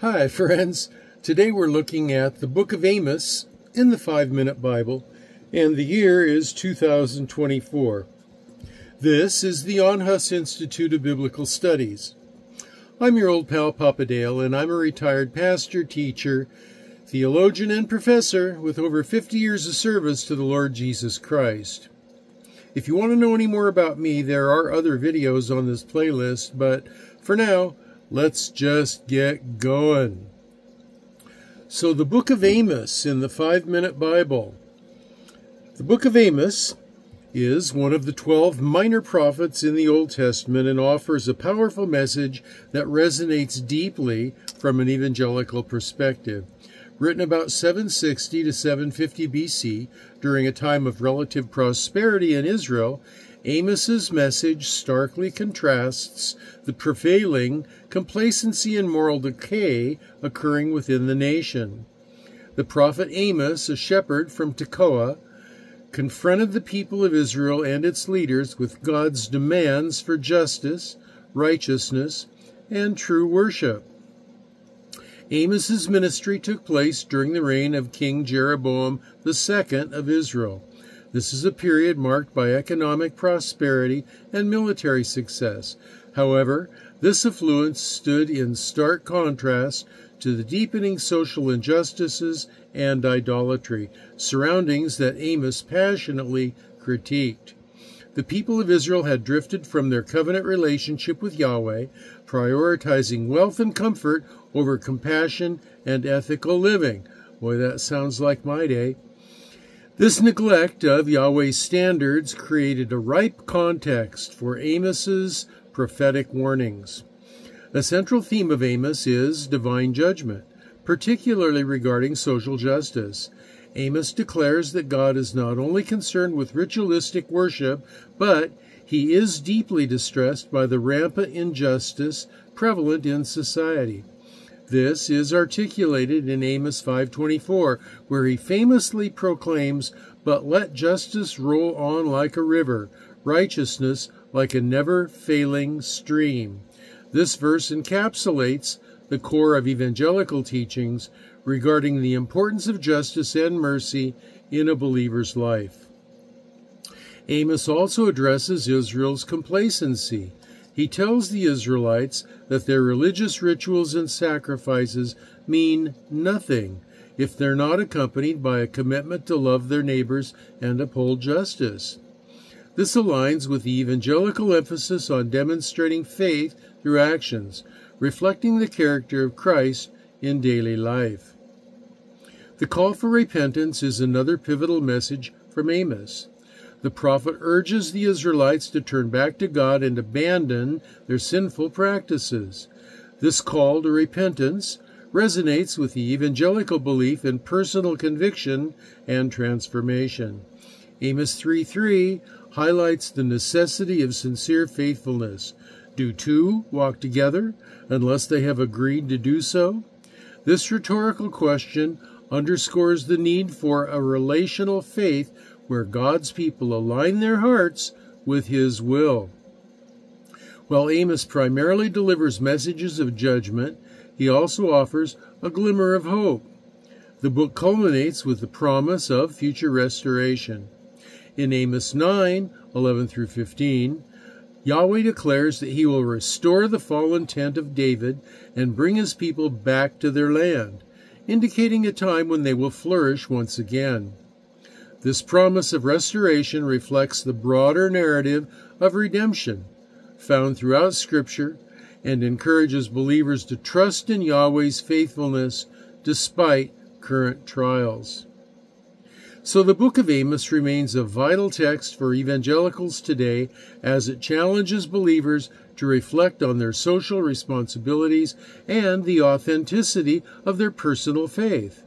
Hi friends, today we're looking at the Book of Amos in the 5-Minute Bible, and the year is 2024. This is the Onhus Institute of Biblical Studies. I'm your old pal PapaDale, and I'm a retired pastor, teacher, theologian, and professor with over 50 years of service to the Lord Jesus Christ. If you want to know any more about me, there are other videos on this playlist, but for now, let's just get going. So the Book of Amos in the 5-Minute Bible. The Book of Amos is one of the 12 minor prophets in the Old Testament and offers a powerful message that resonates deeply from an evangelical perspective. Written about 760 to 750 BC, during a time of relative prosperity in Israel, Amos's message starkly contrasts the prevailing complacency and moral decay occurring within the nation. The prophet Amos, a shepherd from Tekoa, confronted the people of Israel and its leaders with God's demands for justice, righteousness, and true worship. Amos's ministry took place during the reign of King Jeroboam II of Israel. This is a period marked by economic prosperity and military success. However, this affluence stood in stark contrast to the deepening social injustices and idolatry, surroundings that Amos passionately critiqued. The people of Israel had drifted from their covenant relationship with Yahweh, prioritizing wealth and comfort over compassion and ethical living. Boy, that sounds like my day. This neglect of Yahweh's standards created a ripe context for Amos's prophetic warnings. A central theme of Amos is divine judgment, particularly regarding social justice. Amos declares that God is not only concerned with ritualistic worship, but he is deeply distressed by the rampant injustice prevalent in society. This is articulated in Amos 5:24, where he famously proclaims, "But let justice roll on like a river, righteousness like a never-failing stream." This verse encapsulates the core of evangelical teachings regarding the importance of justice and mercy in a believer's life. Amos also addresses Israel's complacency. He tells the Israelites that their religious rituals and sacrifices mean nothing if they're not accompanied by a commitment to love their neighbors and uphold justice. This aligns with the evangelical emphasis on demonstrating faith through actions, reflecting the character of Christ in daily life. The call for repentance is another pivotal message from Amos. The prophet urges the Israelites to turn back to God and abandon their sinful practices. This call to repentance resonates with the evangelical belief in personal conviction and transformation. Amos 3:3 highlights the necessity of sincere faithfulness. Do two walk together unless they have agreed to do so? This rhetorical question underscores the need for a relational faith where God's people align their hearts with His will. While Amos primarily delivers messages of judgment, he also offers a glimmer of hope. The book culminates with the promise of future restoration. In Amos 9:11-15, Yahweh declares that He will restore the fallen tent of David and bring His people back to their land, indicating a time when they will flourish once again. This promise of restoration reflects the broader narrative of redemption found throughout Scripture and encourages believers to trust in Yahweh's faithfulness despite current trials. So the Book of Amos remains a vital text for evangelicals today as it challenges believers to reflect on their social responsibilities and the authenticity of their personal faith.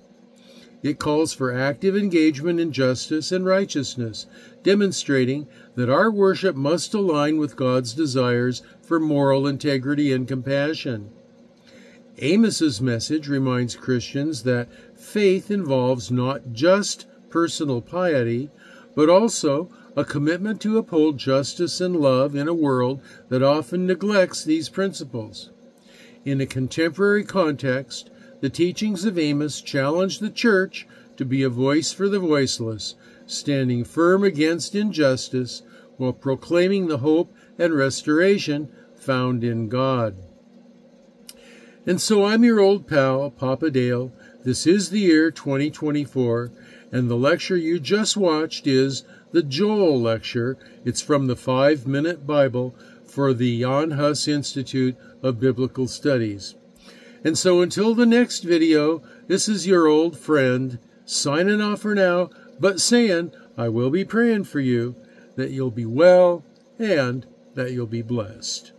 It calls for active engagement in justice and righteousness, demonstrating that our worship must align with God's desires for moral integrity and compassion. Amos's message reminds Christians that faith involves not just personal piety, but also a commitment to uphold justice and love in a world that often neglects these principles. In a contemporary context, the teachings of Amos challenge the church to be a voice for the voiceless, standing firm against injustice while proclaiming the hope and restoration found in God. And so I'm your old pal, PapaDale. This is the year 2024, and the lecture you just watched is the Joel lecture. It's from the 5-Minute Bible for the Jan Hus Institute of Biblical Studies. And so until the next video, this is your old friend, signing off for now, but saying I will be praying for you, that you'll be well and that you'll be blessed.